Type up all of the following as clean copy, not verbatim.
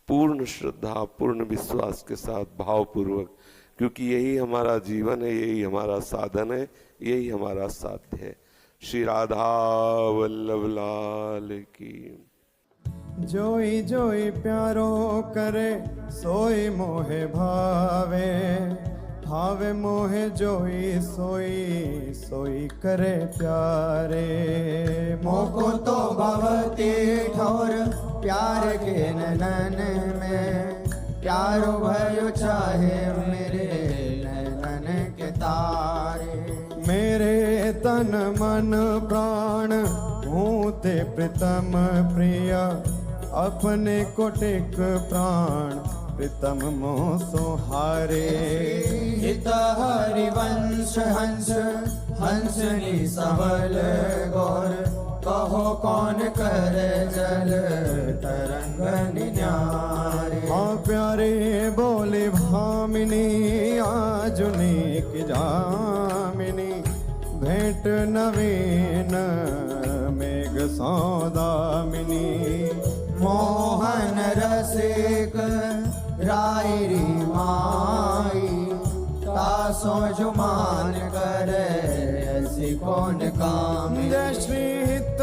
पूर्ण श्रद्धा, पूर्ण विश्वास के साथ भावपूर्वक, क्योंकि यही हमारा जीवन है, यही हमारा साधन है, यही हमारा साध्य है। श्री राधा वल्लभ लाल की। जोई जोई प्यारो करे सोई मोहे भावे, भावे मोहे जोई सोई सोई करे प्यारे। मोको तो भवती ठोर प्यार के नैनन में, प्यारो भयो चाहे मेरे नैनन के तारे। मेरे तन मन प्राण हूँ ते प्रीतम प्रिय, अपने को टेक प्राण प्रीतम मोह सुहारे। हित हरिवंश हंस हंसनी सबल गौर, कहो कौन करे जल तरंग निन्यारे। हाँ प्यारे बोले भामिनी आजुनी की जामिनी, भेंट नवीन मेघ सौदामिनी। मोहन रसिक रायरी माई, तासो जुमान करे ऐसी कौन काम। जय श्री हित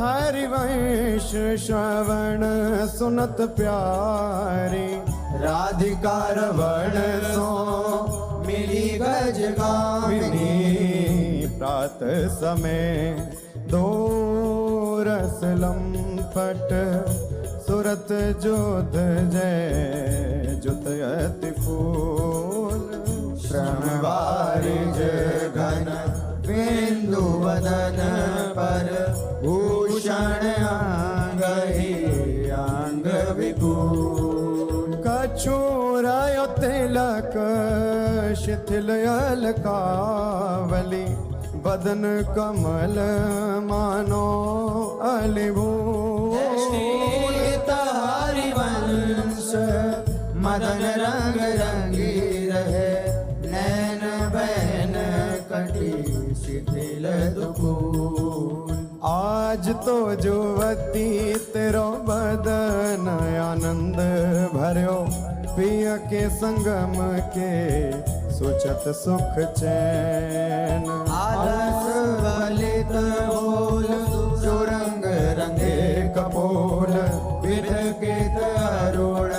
हरिवंश श्रवण सुनत प्यारी, राधिका रवण सो मिली गज गामिनी। प्रात समय दो रस लंपट, सुरत जोध जय जुत अति फूल। श्रम वारिज घन बिंदु वदन पर, भूषण अंगहि अंग विभूल। कछुरायो तिलक शिथिल अलकावली, बदन कमल मानो अलिभूल। हरिवंश मदन रंग रंगी रहे, नैन बैन कटी शिथिल दुकूल। आज तो जुवती तेरो बदन आनंद भर्यो, पिय के संगम के सुचत सुख चैन। आलस वलित बोल सुरंग रंगे कपोल, विध के तरुण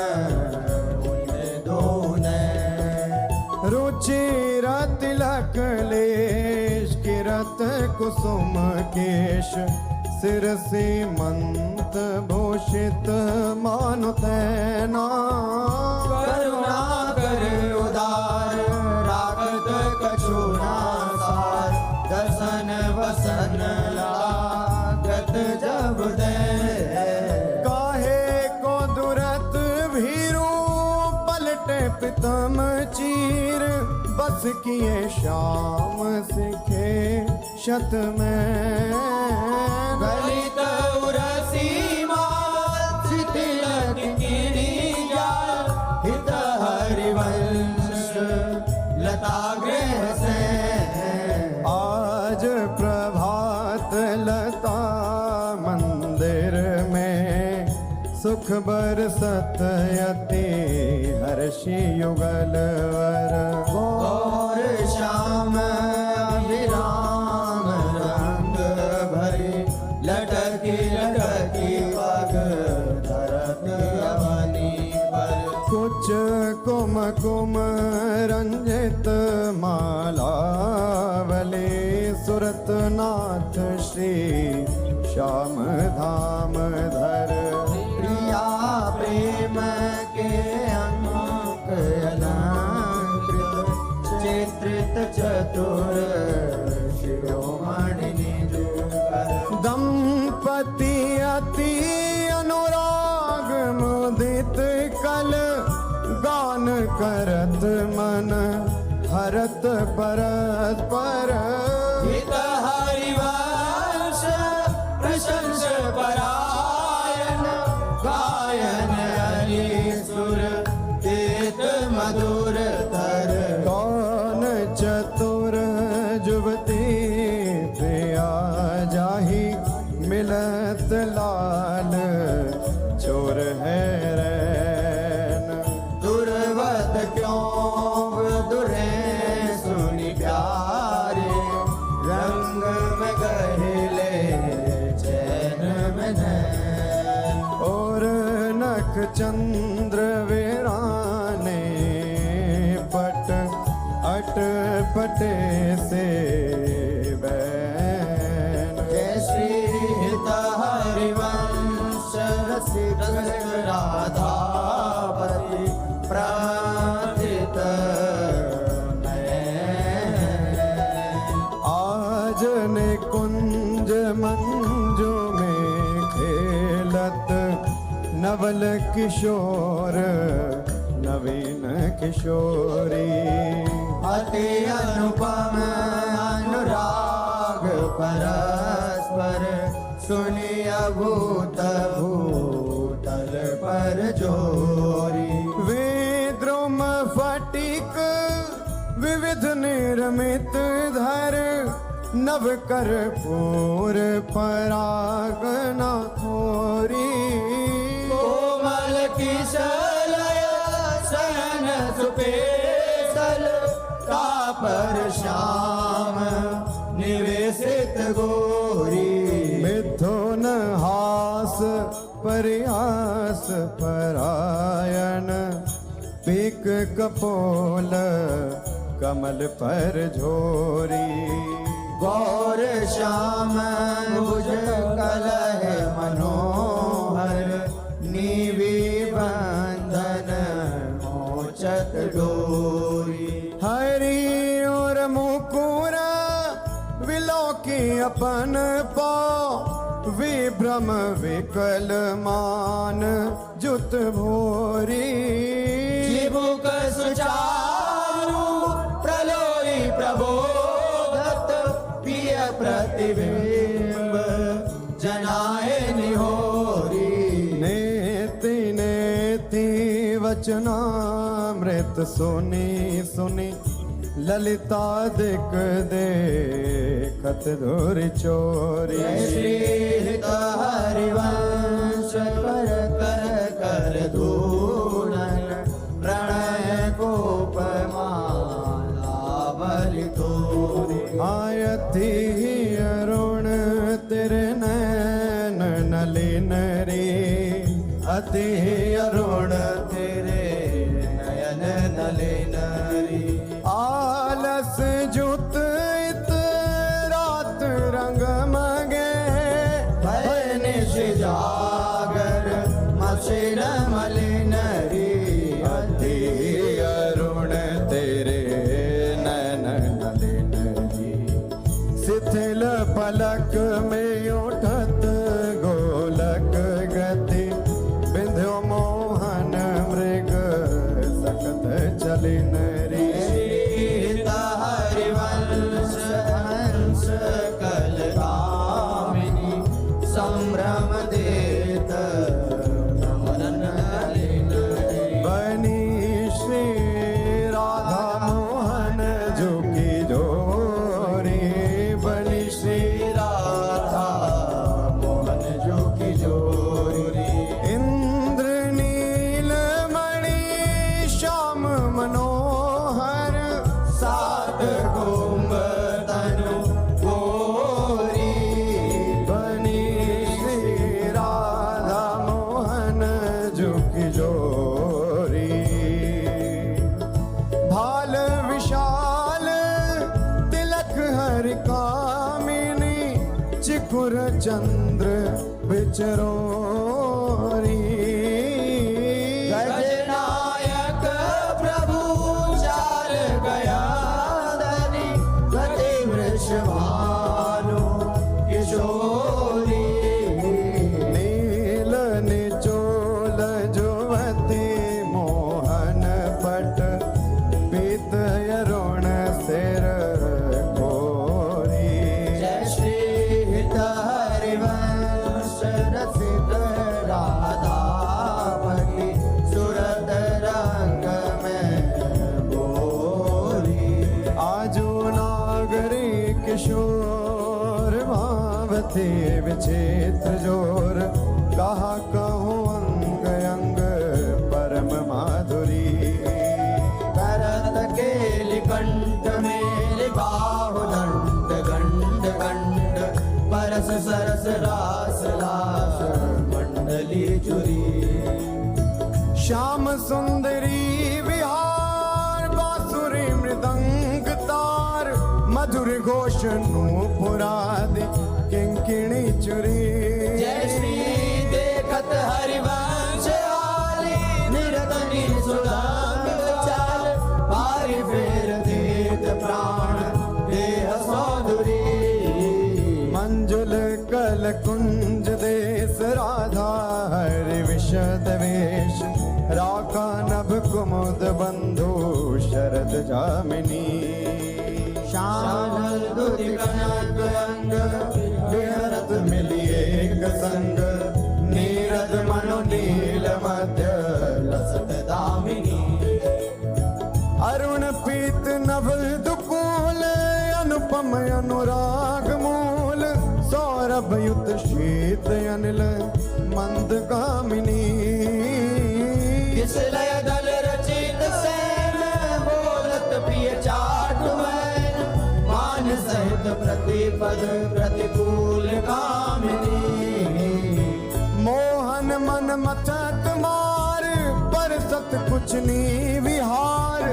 दोने। रुचिर तिलक लेश किरत कुसुम केश, सिर सीमंत भूषित मानु तैना। करुणा कर उदार रागत कछुना सार, दर्शन वसन लागत जब दे। काहे को दुरत भीरू पलटे प्रीतम चीर, बस किए श्याम सिखे शत में। गलित उरसी माल तिलक गिरी जाल, हित हरिवंश लता गृह से। आज प्रभात लता मंदिर में, सुख बरसत यति हर्षि युगल वर। और श्याम अभिराम रंग भरी, लटकी लटकी पग धरत अवनी पर। कुछ कुम कुम रंजित मालावली, सुरत नाथ श्री श्याम धाम धर। प्रिया प्रेम के अंक अलंकृत, चित्रित चतुर शिरोमणि निज कर। दंपति अति अनुराग मुदित कल, गान करत मन हरत परस्पर। हित हरिवंश प्रशंस परायण, गायन हरि सुर देत मधुर धर। कौन चतुर जुवती प्रिया जाही, मिलत लाल चोर है रे। चंद्र वीराने पट अट पटे से बैन। जय श्री हित हरिवंश रसिक राधापति प्रार्थित आज निकुंज मंजू में खेलत नवल किशोर नवीन किशोरी। अति अनुपम अनुराग परस्पर सुनिय भूत भूतल पर जोरी। विद्रुम फटिक विविध निर्मित धर नव कर्पूर परागना खोरी। कोमल किशलय शयन सुपेशल तापर श्याम निवेशित गोरी। मिथुन हास परिहास परायण पीक कपोल कमल पर झोरी। गौर श्याम भुज कलह मनोहर नीवी बंधन मोचत डोरी। हरि और मुकुर विलोकी अपन पाँव विभ्रम विकल मान जुत भोरी। जीवुक सुचारु प्रलोई प्रबोधत प्रिय प्रतिबिंब जनाए निहोरी। नेति नेति वचनामृत सुनी सुनी ललिता दिक देखत धुर चोरी। जय श्री हित हरिवंश कर कर कर धूलन प्रणय कोपमाला बलि तोरी। आयति अरुण तेरे नैन नलिन रे। अति अरुण तेरे नयन नलिन रे। आलस जुत इत रात रंग मगे भय निश जागर मसिन मलिन रे। अति अरुण तेरे नैन नलिन रे। शिथिल पलक में उठत गोलक गति बिंध्यो मोहन मृग सकत चलिन रे। हरिवंश हंस कलकामिनी संभ्रम देत नमन नलिन रे। बनी श्री राधा मोहन जो की जोरी। बनी श्री राधा मोहन जो की जोरी। इंद्र नील मणि श्याम मनोहर सात कुंभ तनु गोरी। बनी श्री राधा मोहन जो की जोरी। भाल विशाल तिलक हरि कामिनी चिकुर चंद्र बिचरोरी। गजनायक प्रभु चार गया धनी गति वृषभानु किशोरी। नील निचोल जुवती मोहन पट पीत अरुण सिर कोरी। जय श्री हित हरिवंश रसिक राधापति सुरत रंग में बोरी। आजो नागरी किशोर भावती विचित्र जोर। कहा कहूँ अंग अंग परम माधुरी। भरत केलि कंठ मेलि बाहु दंड गंड गंड परस सरस रास लास मंडली चुरी। श्याम सुंदरी विहार बांसुरी मृदंग तार मधुर घोष नूपुरादि किंकिणी चुरी जय श्री देखत हरिवंश आली निरतनी सुदाम चाल पारि फेर देत प्राण देह सौंदरी मंजुल कल कुंज देश राधा हरि विशद वेश राका नभ कुमुद बंधु शरद जामिनी शानल दुति कनक अंग विहरत मिली एक संग नीरद मनो नील मध्य लसत दामिनी अरुण पीत नभल दुकूल अनुपम अनुराग मूल सौरभ युत शीत अनिल मंद कामिनी किस लय दल रचित सैन बोलत प्रिय चाट मैन मान सहित प्रतिपद प्रतिकूल कामिनी मोहन मन मचत मार पर सत कुछ नी विहार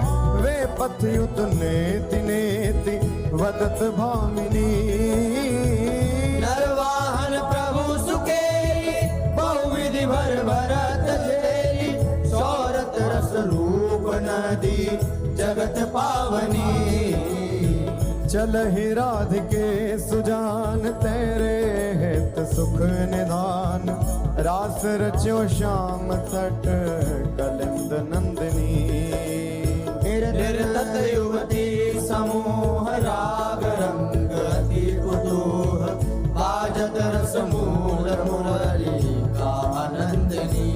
वे पथ युत नेति नेति वदत भामिनी नरवाहन प्रभु सुकेली बहुविधि भर भरत झेली सौरत रस रूप नदी जगत पावनी चल ही राधिके सुजान तेरे हित सुख निधान रास रच्यो श्याम तट कलिंद नंदिनी निर्तत युवती समूह राग रंग अति कुतूह बाजत रस मूल मुरली का आनंदनी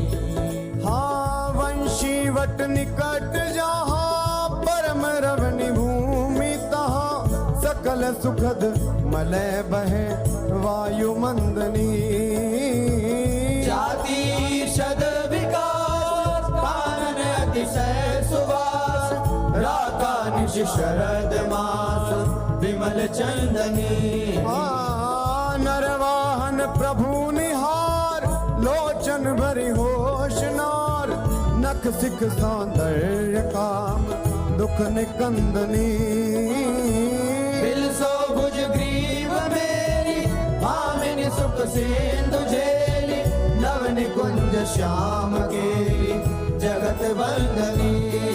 हाँ वंशी वट निकट जहाँ परम रवनि भूमि तहाँ सकल सुखद मलय बहे वायु मंदनी जाति शद विकास कानन अतिशय सुवास राका निश शरद मास विमल चंदनी नरवाहन प्रभु निहार लोचन भरी होशनार नख सिख सौंदर्य काम दुख निकंदनी बिलसो भुज ग्रीव मेरी भामिनी सुख सिंधु झेली नव निकुंज श्याम केली जगत वंदनी